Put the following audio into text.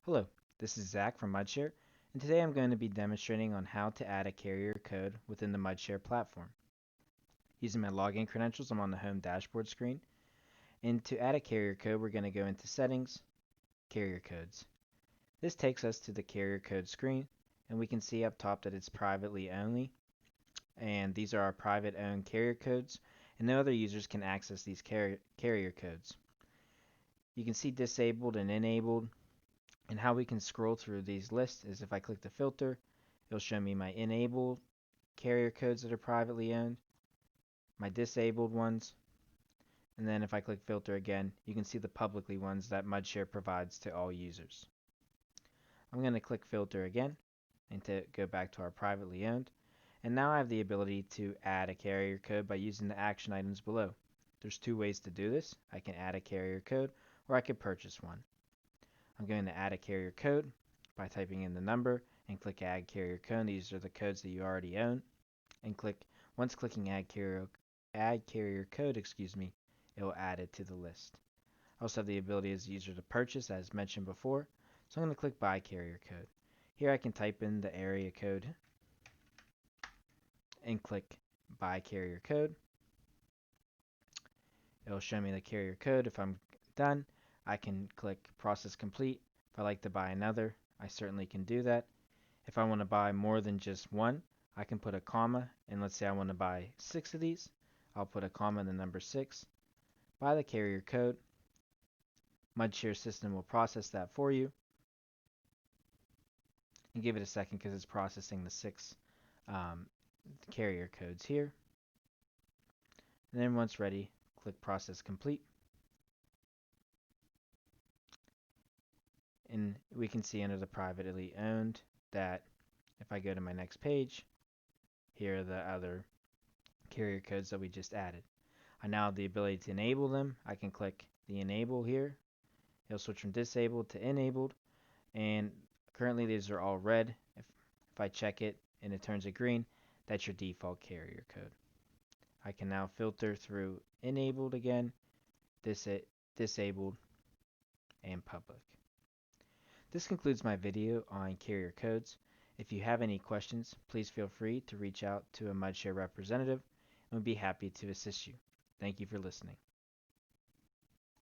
Hello, this is Zach from Mudshare, and today I'm going to be demonstrating on how to add a carrier code within the Mudshare platform. Using my login credentials, I'm on the home dashboard screen, and to add a carrier code, we're going to go into Settings, Carrier Codes. This takes us to the carrier code screen, and we can see up top that it's privately only, and these are our private owned carrier codes, and no other users can access these carrier codes. You can see disabled and enabled. And how we can scroll through these lists is if I click the filter, it'll show me my enabled carrier codes that are privately owned, my disabled ones, and then if I click filter again, you can see the publicly ones that Mudshare provides to all users. I'm going to click filter again and to go back to our privately owned. And now I have the ability to add a carrier code by using the action items below. There's two ways to do this. I can add a carrier code or I can purchase one. I'm going to add a carrier code by typing in the number and click add carrier code. These are the codes that you already own. And once clicking add carrier code, it will add it to the list. I also have the ability as a user to purchase as mentioned before. So I'm going to click buy carrier code. Here I can type in the area code and click buy carrier code. It will show me the carrier code. If I'm done, I can click process complete. If I like to buy another, I certainly can do that. If I want to buy more than just one, I can put a comma, and let's say I want to buy 6 of these. I'll put a comma and the number 6. Buy the carrier code. Mudshare system will process that for you. And give it a second because it's processing the 6 carrier codes here. And then once ready, click process complete. And we can see under the privately owned that if I go to my next page, here are the other carrier codes that we just added. I now have the ability to enable them. I can click the enable here. It'll switch from disabled to enabled. And currently these are all red. If I check it and it turns it green, that's your default carrier code. I can now filter through enabled again, disabled, and public. This concludes my video on carrier codes. If you have any questions, please feel free to reach out to a Mudshare representative and we'd be happy to assist you. Thank you for listening.